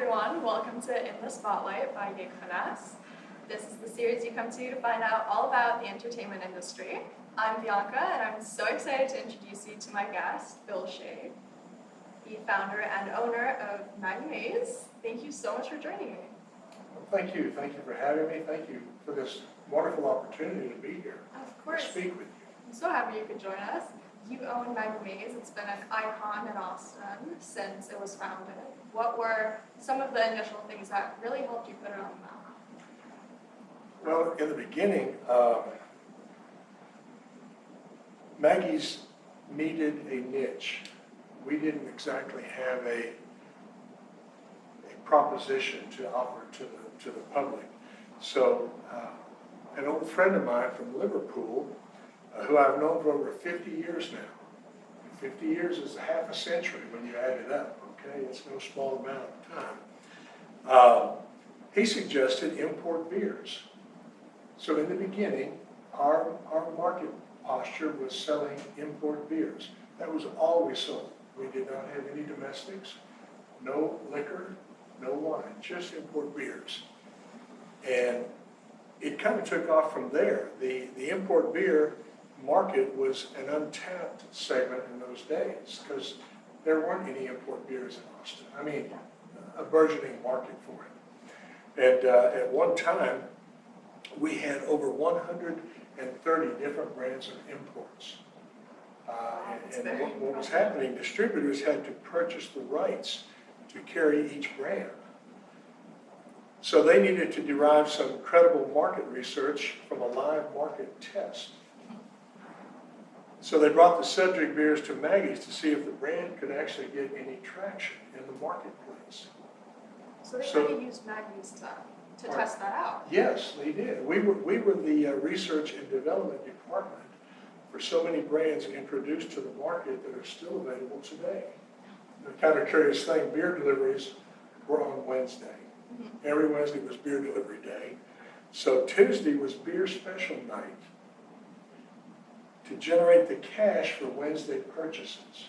everyone, welcome to In the Spotlight by GigFinesse. This is the series you come to find out all about the entertainment industry. I'm Bianca, and I'm so excited to introduce you to my guest, Shea, the founder and owner of Maggie Mae's. Thank you so much for joining me. Well, thank you for having me. Thank you for this wonderful opportunity to be here. Of course. To speak with you. I'm so happy you could join us. You own Maggie Mae's. It's been an icon in Austin since it was founded. What were some of the initial things that really helped you put it on the map? Well, in the beginning, Maggie's needed a niche. We didn't exactly have a proposition to offer to the public. So an old friend of mine from Liverpool, who I've known for over 50 years now. 50 years is a half a century when you add it up, okay? It's no small amount of time. He suggested import beers. So in the beginning, our market posture was selling import beers. That was all we sold. We did not have any domestics, no liquor, no wine, just import beers. And it kind of took off from there. The import beer market was an untapped segment in those days because there weren't any import beers in Austin. I mean, a burgeoning market for it. And at one time, we had over 130 different brands of imports. And what was happening, distributors had to purchase the rights to carry each brand. So they needed to derive some credible market research from a live market test. So they brought the subject beers to Maggie's to see if the brand could actually get any traction in the marketplace. So they kind of used Maggie's to test that out. Yes, they did. We were the research and development department for so many brands introduced to the market that are still available today. The kind of curious thing, beer deliveries were on Wednesday. Mm-hmm. Every Wednesday was beer delivery day. So Tuesday was beer special night to generate the cash for Wednesday purchases.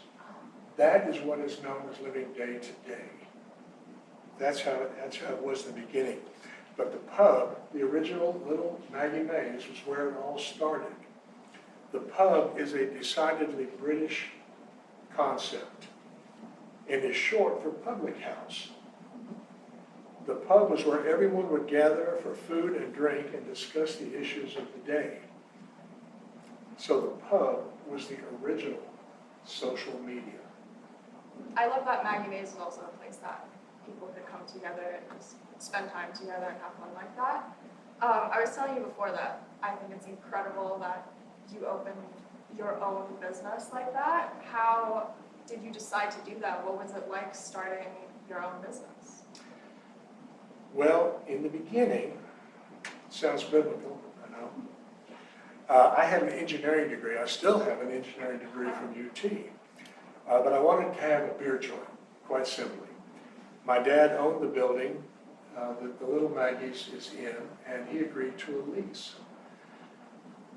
That is what is known as living day to day. That's how it was in the beginning. But the pub, the original little Maggie Mae's, was where it all started. The pub is a decidedly British concept and is short for public house. The pub was where everyone would gather for food and drink and discuss the issues of the day. So the pub was the original social media. I love that Maggie Mae's is also a place that people could come together and just spend time together and have fun like that. I was telling you before that I think it's incredible that you opened your own business like that. How did you decide to do that? What was it like starting your own business? Well, in the beginning, sounds biblical, I know. I have an engineering degree. I still have an engineering degree from UT. But I wanted to have a beer joint, quite simply. My dad owned the building that the Little Maggie's is in, and he agreed to a lease.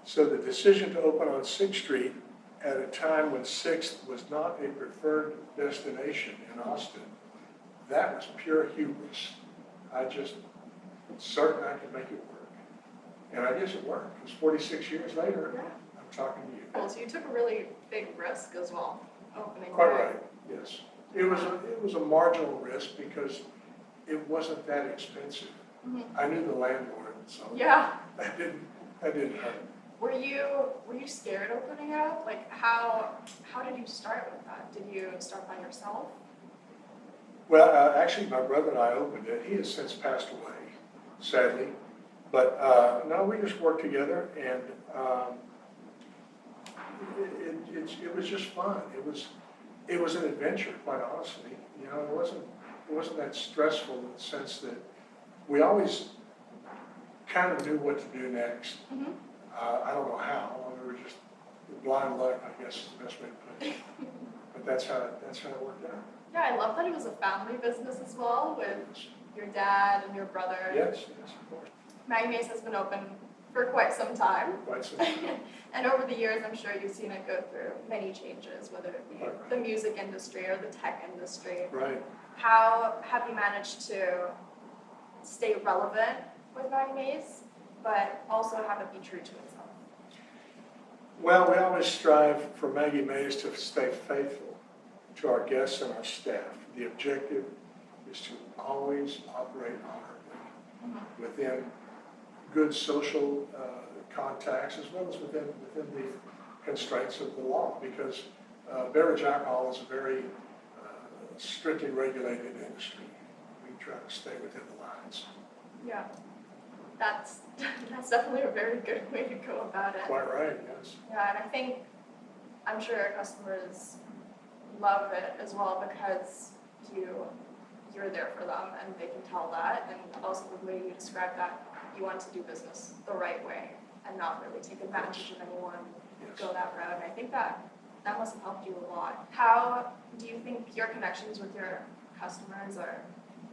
So the decision to open on 6th Street at a time when 6th was not a preferred destination in Austin, that was pure hubris. I just certain I could make it work. And I guess it worked, because 46 years later, yeah. I'm talking to you. Cool, so you took a really big risk as well, opening. Quite right, yes. It was a marginal risk because it wasn't that expensive. Mm-hmm. I knew the landlord, so yeah. that didn't hurt. Were you scared opening up? Like how did you start with that? Did you start by yourself? Well, actually, my brother and I opened it. He has since passed away, sadly. But no, we just worked together, and it was just fun. It was an adventure, quite honestly. You know, it wasn't that stressful in the sense that we always kind of knew what to do next. Mm-hmm. I don't know how. We were just blind luck, I guess, is the best way to put it. But that's how it worked out. Yeah, I love that it was a family business as well, with your dad and your brother. Yes, of course. Maggie Mae's has been open for quite some time. Quite some time. And over the years, I'm sure you've seen it go through many changes, whether it be the music industry or the tech industry. Right. how have you managed to stay relevant with Maggie Mae's, but also have it be true to itself? Well, we always strive for Maggie Mae's to stay faithful to our guests and our staff. The objective is to always operate honorably within good social contacts as well as within the constraints of the law, because beverage alcohol is a very strictly regulated industry. We try to stay within the lines. Yeah, that's definitely a very good way to go about it. Quite right, yes. Yeah, and I'm sure our customers love it as well because you're there for them and they can tell that, and also the way you describe that, you want to do business the right way and not really take advantage of anyone, go that route. And I think that must have helped you a lot. How do you think your connections with your customers are?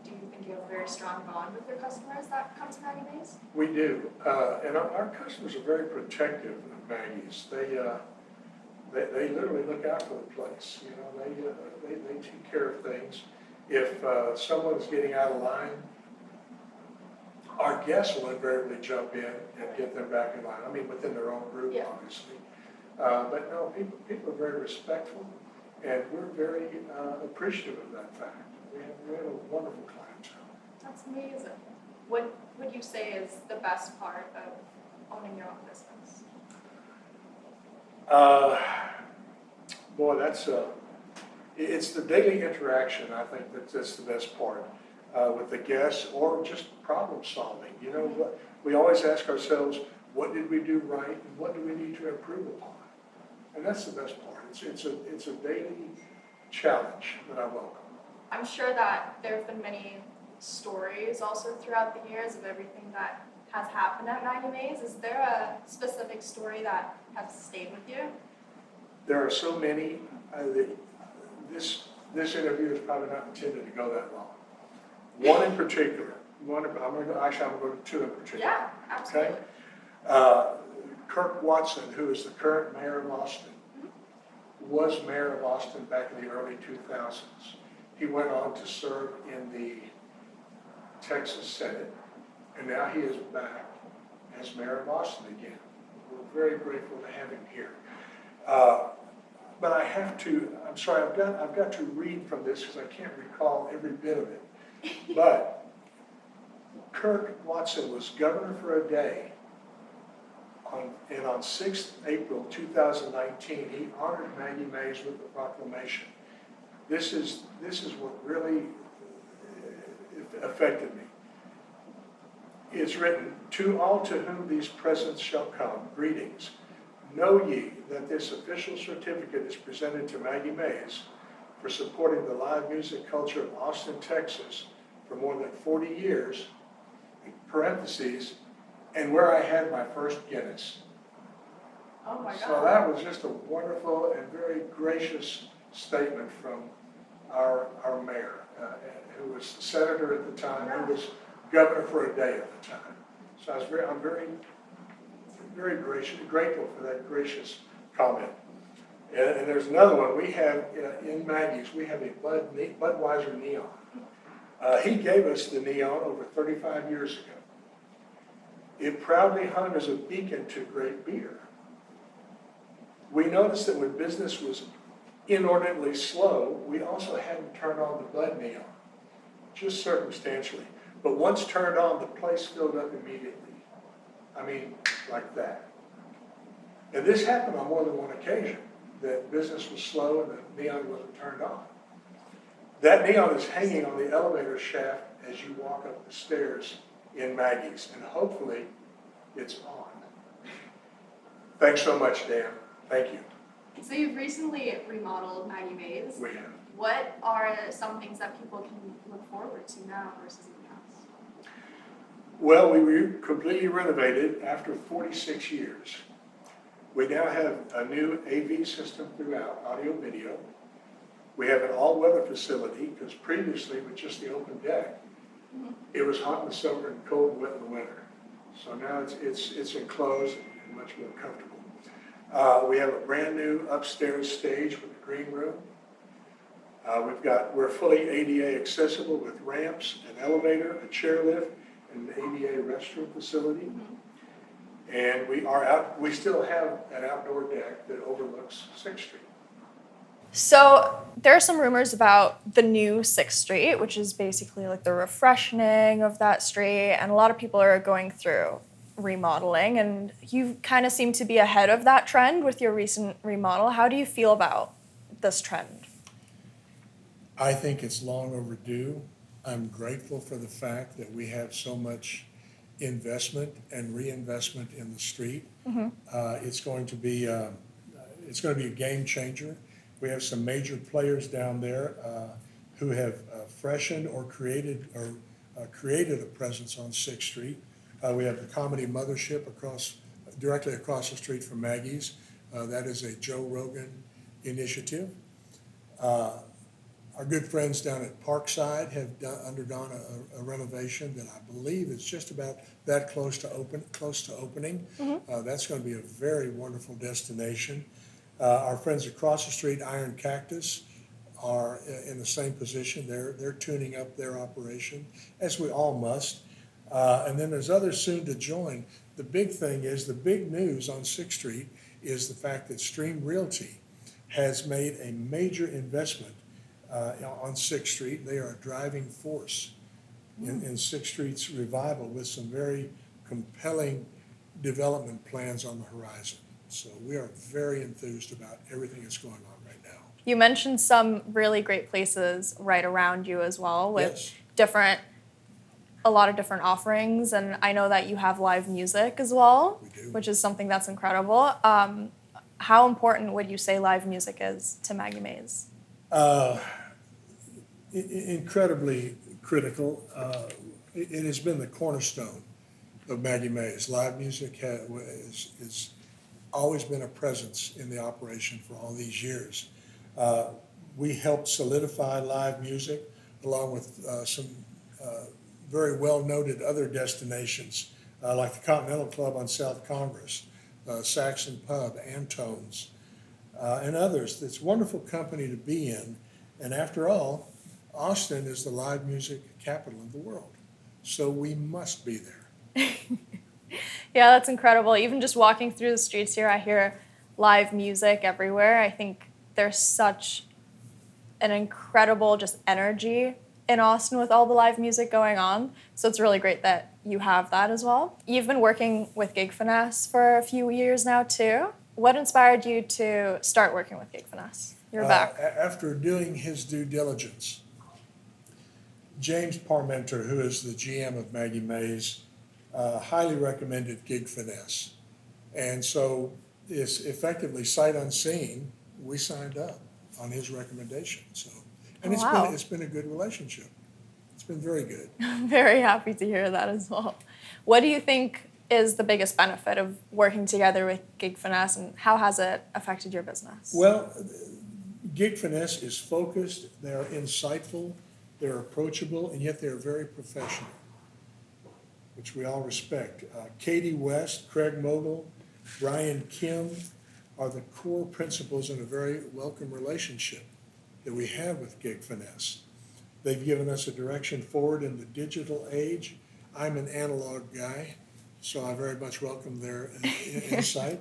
Do you think you have a very strong bond with your customers that come to Maggie Mae's? We do, and our customers are very protective of Maggie's. They literally look out for the place. You know, they take care of things. If someone's getting out of line, our guests will invariably jump in and get them back in line. I mean, within their own group, obviously. But no, people are very respectful, and we're very appreciative of that fact. We have a wonderful clientele. That's amazing. What would you say is the best part of owning your own business? Boy, it's the daily interaction. I think that's the best part with the guests, or just problem solving. You know, we always ask ourselves, what did we do right, and what do we need to improve upon? And that's the best part. It's a daily challenge that I welcome. I'm sure that there have been many stories also throughout the years of everything that has happened at Maggie Mae's. Is there a specific story that has stayed with you? There are so many. This interview is probably not intended to go that long. One in particular. I'm going to go to two in particular. Yeah, absolutely. Okay? Kirk Watson, who is the current mayor of Austin, was mayor of Austin back in the early 2000s. He went on to serve in the Texas Senate, and now he is back as mayor of Austin again. We're very grateful to have him here. But I have to, I'm sorry, I've got to read from this because I can't recall every bit of it. But Kirk Watson was governor for a day, and on 6th April 2019, he honored Maggie Mae's with the proclamation. This is what really affected me. It's written, "To all to whom these presents shall come, greetings. Know ye that this official certificate is presented to Maggie Mae's for supporting the live music culture of Austin, Texas for more than 40 years, in parentheses, and where I had my first Guinness." Oh my God. So that was just a wonderful and very gracious statement from our mayor, who was senator at the time, who was governor for a day at the time. So I'm very grateful for that gracious comment. And there's another one. We have in Maggie's, we have a Budweiser neon. He gave us the neon over 35 years ago. It proudly hung as a beacon to great beer. We noticed that when business was inordinately slow, we also hadn't turned on the Bud neon, just circumstantially. But once turned on, the place filled up immediately. I mean, like that. And this happened on more than one occasion, that business was slow and the neon wasn't turned on. That neon is hanging on the elevator shaft as you walk up the stairs in Maggie's, and hopefully it's on. Thanks so much, Dan. Thank you. So you've recently remodeled Maggie Mae's. We have. What are some things that people can look forward to now versus in the past? Well, we completely renovated after 46 years. We now have a new AV system throughout, audio, video. We have an all-weather facility, because previously with just the open deck, it was hot in the summer and cold and wet in the winter. So now it's enclosed and much more comfortable. We have a brand new upstairs stage with a green room. We're fully ADA accessible with ramps, an elevator, a chairlift, and an ADA restroom facility. And we still have an outdoor deck that overlooks 6th Street. So there are some rumors about the new 6th Street, which is basically like the refreshening of that street, and a lot of people are going through remodeling, and you kind of seem to be ahead of that trend with your recent remodel. How do you feel about this trend? I think it's long overdue. I'm grateful for the fact that we have so much investment and reinvestment in the street. It's going to be a game changer. We have some major players down there who have freshened or created a presence on 6th Street. We have the Comedy Mothership directly across the street from Maggie's. That is a Joe Rogan initiative. Our good friends down at Parkside have undergone a renovation that I believe is just about that close to opening. That's going to be a very wonderful destination. Our friends across the street, Iron Cactus, are in the same position. They're tuning up their operation, as we all must. And then there's others soon to join. The big thing is, the big news on 6th Street is the fact that Stream Realty has made a major investment on 6th Street. They are a driving force in 6th Street's revival with some very compelling development plans on the horizon. So we are very enthused about everything that's going on right now. You mentioned some really great places right around you as well with Yes. a lot of different offerings, and I know that you have live music as well, We do. which is something that's incredible. How important would you say live music is to Maggie Mae's? Incredibly critical. It has been the cornerstone of Maggie Mae's. Live music has always been a presence in the operation for all these years. We helped solidify live music along with some very well-noted other destinations like the Continental Club on South Congress, Saxon Pub, Antone's, and others. It's a wonderful company to be in. And after all, Austin is the live music capital of the world. So we must be there. Yeah, that's incredible. Even just walking through the streets here, I hear live music everywhere. I think there's such an incredible just energy in Austin with all the live music going on. So it's really great that you have that as well. You've been working with GigFinesse for a few years now too. What inspired you to start working with GigFinesse? You're back. After doing his due diligence, James Parmenter, who is the GM of Maggie Mae's, highly recommended GigFinesse. And so it's effectively sight unseen, we signed up on his recommendation. So, and Wow. it's been a good relationship. It's been very good. I'm very happy to hear that as well. What do you think is the biggest benefit of working together with GigFinesse, and how has it affected your business? Well, GigFinesse is focused, they're insightful, they're approachable, and yet they're very professional, which we all respect. Katie West, Craig Mogul, Brian Kim are the core principles in a very welcome relationship that we have with GigFinesse. They've given us a direction forward in the digital age. I'm an analog guy, so I very much welcome their insight.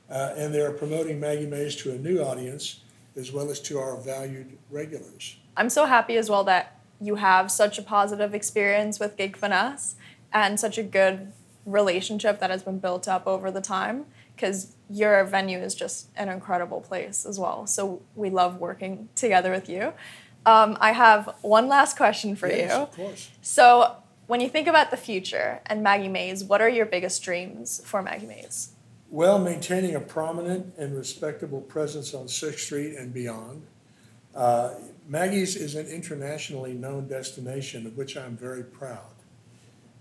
And they're promoting Maggie Mae's to a new audience, as well as to our valued regulars. I'm so happy as well that you have such a positive experience with GigFinesse and such a good relationship that has been built up over the time, because your venue is just an incredible place as well. So we love working together with you. I have one last question for Yes, you. of course. So when you think about the future and Maggie Mae's, what are your biggest dreams for Maggie Mae's? Well, maintaining a prominent and respectable presence on 6th Street and beyond. Maggie's is an internationally known destination of which I'm very proud.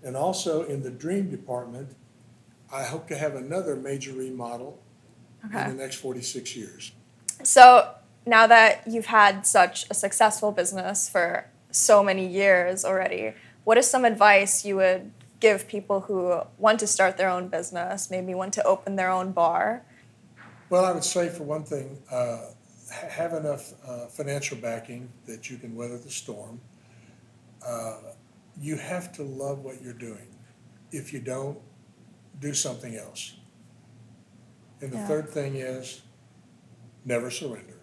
And also in the dream department, I hope to have another major remodel in the next 46 years. So now that you've had such a successful business for so many years already, what is some advice you would give people who want to start their own business, maybe want to open their own bar? Well, I would say, for one thing, have enough financial backing that you can weather the storm. You have to love what you're doing. If you don't, do something else. And the Yeah. third thing is never surrender.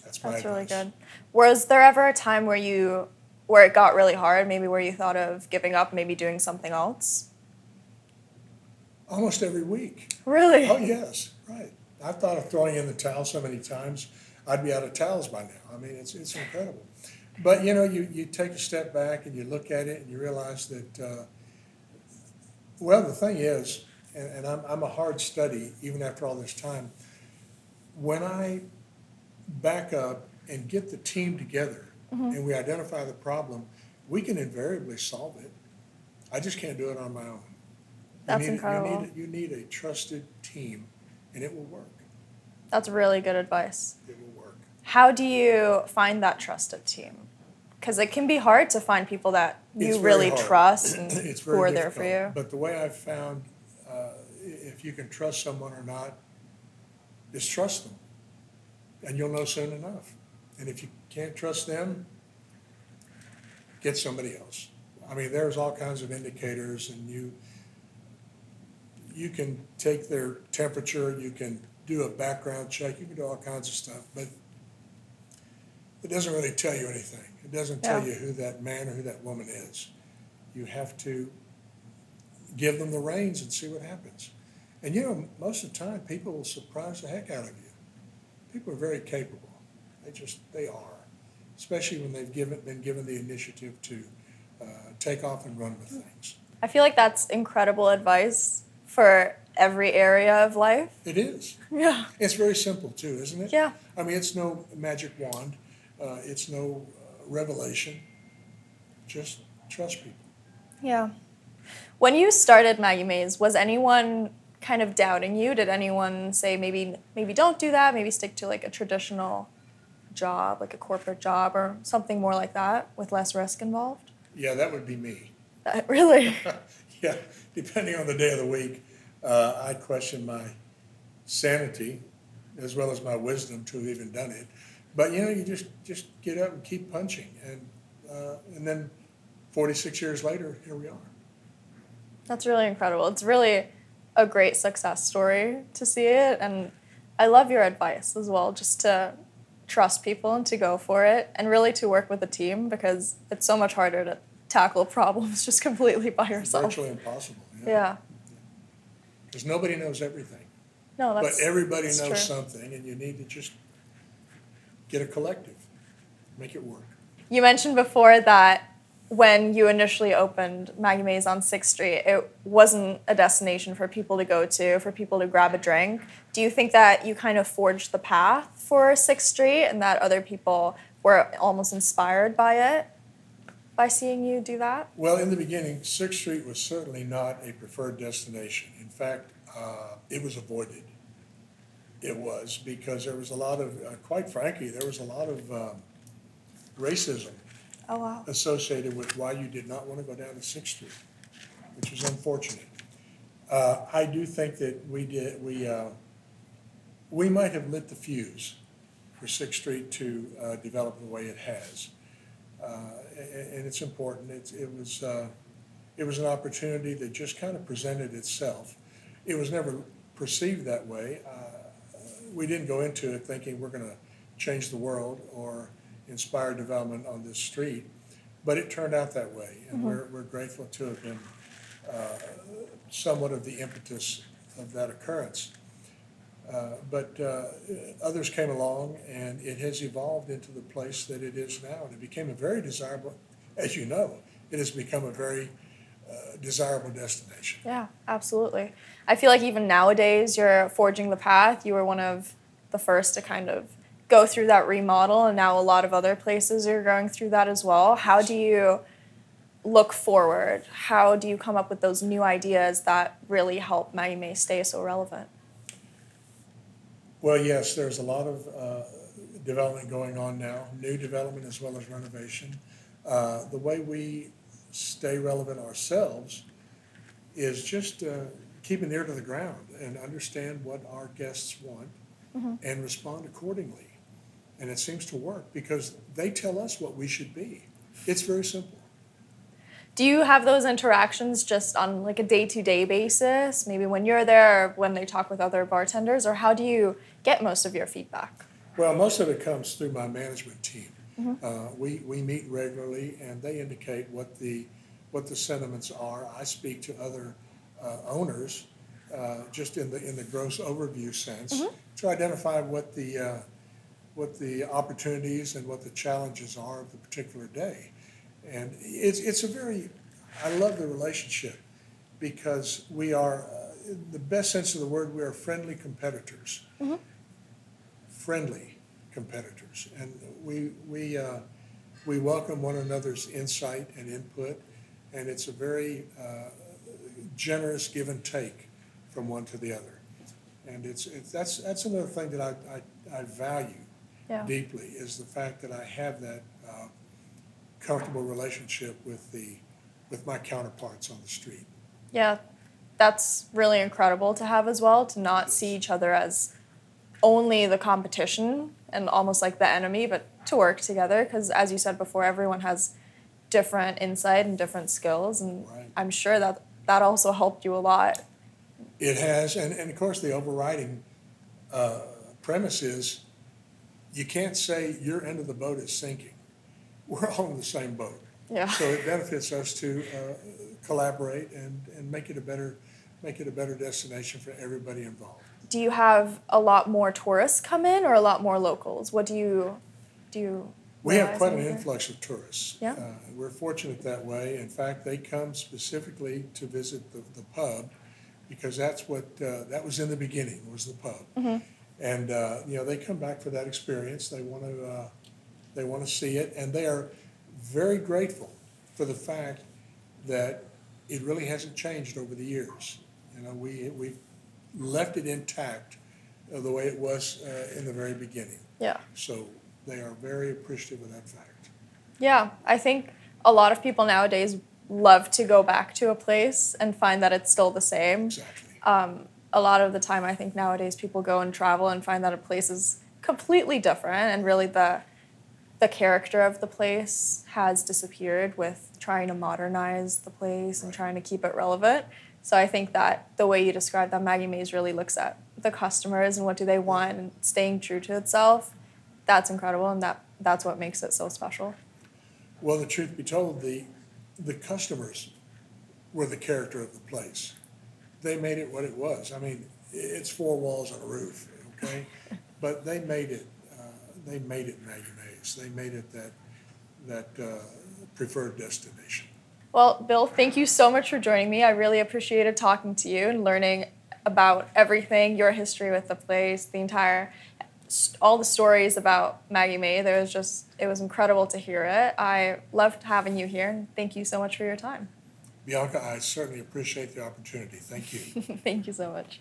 That's my That's really advice. good. Was there ever a time where it got really hard, maybe where you thought of giving up, maybe doing something else? Almost every week. Really? Oh, yes, right. I've thought of throwing in the towel so many times, I'd be out of towels by now. I mean, it's incredible. But, you take a step back and you look at it and you realize that, well, the thing is, and I'm a hard study even after all this time, when I back up and get the team together and we identify the problem, we can invariably solve it. I just can't do it on my own. That's incredible. You need a trusted team, and it will work. That's really good advice. It will work. How do you find that trusted team? Because it can be hard to find people that you It's very really hard. trust and It's who very are there for difficult. you. But the way I've found, if you can trust someone or not, is trust them, and you'll know soon enough. And if you can't trust them, get somebody else. I mean, there's all kinds of indicators, and you can take their temperature, you can do a background check, you can do all kinds of stuff, but it doesn't really tell you anything. It doesn't tell Yeah. you who that man or who that woman is. You have to give them the reins and see what happens. And most of the time, people will surprise the heck out of you. People are very capable. They are, especially when they've been given the initiative to take off and run with things. I feel like that's incredible advice for every area of life. It is. Yeah. It's very simple too, isn't it? Yeah. I mean, it's no magic wand. It's no revelation. Just trust people. Yeah. When you started Maggie Mae's, was anyone kind of doubting you? Did anyone say maybe don't do that, maybe stick to like a traditional job, like a corporate job or something more like that with less risk involved? Yeah, that would be me. Really? Yeah, depending on the day of the week, I'd question my sanity as well as my wisdom to have even done it. But you just get up and keep punching, and then 46 years later, here we are. That's really incredible. It's really a great success story to see it, and I love your advice as well, just to trust people and to go for it, and really to work with a team, because it's so much harder to tackle problems just completely by yourself. Virtually impossible. Yeah. Because nobody knows everything. No, But everybody that's knows true. something, and you need to just get a collective, make it work. You mentioned before that when you initially opened Maggie Mae's on 6th Street, it wasn't a destination for people to go to, for people to grab a drink. Do you think that you kind of forged the path for 6th Street and that other people were almost inspired by it, by seeing you do that? Well, in the beginning, 6th Street was certainly not a preferred destination. In fact, it was avoided. It was, because there was a lot of, quite frankly, there was a lot of racism Oh, wow. associated with why you did not want to go down to 6th Street, which was unfortunate. I do think that we might have lit the fuse for 6th Street to develop the way it has. And it's important. It was an opportunity that just kind of presented itself. It was never perceived that way. We didn't go into it thinking we're going to change the world or inspire development on this street, but it turned out that way, and we're grateful to have been somewhat of the impetus of that occurrence. But others came along, and it has evolved into the place that it is now, and it became a very desirable, as you know, it has become a very desirable destination. Yeah, absolutely. I feel like even nowadays you're forging the path. You were one of the first to kind of go through that remodel, and now a lot of other places are going through that as well. How do you look forward? How do you come up with those new ideas that really help Maggie Mae stay so relevant? Well, yes, there's a lot of development going on now, new development as well as renovation. The way we stay relevant ourselves is just keep an ear to the ground and understand what our guests want and respond accordingly. And it seems to work because they tell us what we should be. It's very simple. Do you have those interactions just on like a day-to-day basis, maybe when you're there or when they talk with other bartenders, or how do you get most of your feedback? Well, most of it comes through my management team. We meet regularly, and they indicate what the sentiments are. I speak to other owners just in the gross overview sense to identify what the opportunities and what the challenges are of the particular day. And it's a very, I love the relationship because we are, in the best sense of the word, we are friendly competitors. Friendly competitors. And we welcome one another's insight and input, and it's a very generous give and take from one to the other. And that's another thing that I value deeply, is the fact that I have that comfortable relationship with my counterparts on the street. Yeah, that's really incredible to have as well, to not see each other as only the competition and almost like the enemy, but to work together, because as you said before, everyone has different insight and different skills, and Right. I'm sure that also helped you a lot. It has, and of course the overriding premise is you can't say your end of the boat is sinking. We're all in the same boat. Yeah. So it benefits us to collaborate and make it a better destination for everybody involved. Do you have a lot more tourists come in or a lot more locals? What do you We have realize quite an over there? influx of tourists. Yeah. We're fortunate that way. In fact, they come specifically to visit the pub because that's what, that was in the beginning, was the pub. And, they come back for that experience. They want to see it, and they are very grateful for the fact that it really hasn't changed over the years. We've left it intact the way it was in the very beginning. Yeah. So they are very appreciative of that fact. Yeah, I think a lot of people nowadays love to go back to a place and find that it's still the same. Exactly. A lot of the time, I think nowadays people go and travel and find that a place is completely different, and really the character of the place has disappeared with trying to modernize the place and trying to keep it relevant. So I think that the way you described that, Maggie Mae's really looks at the customers and what do they want and staying true to itself. That's incredible, and that's what makes it so special. Well, the truth be told, the customers were the character of the place. They made it what it was. I mean, it's four walls and a roof, okay? But they made it Maggie Mae's. They made it that preferred destination. Well, Bill, thank you so much for joining me. I really appreciated talking to you and learning about everything, your history with the place, all the stories about Maggie Mae. It was incredible to hear it. I loved having you here, and thank you so much for your time. Bianca, I certainly appreciate the opportunity. Thank you. Thank you so much.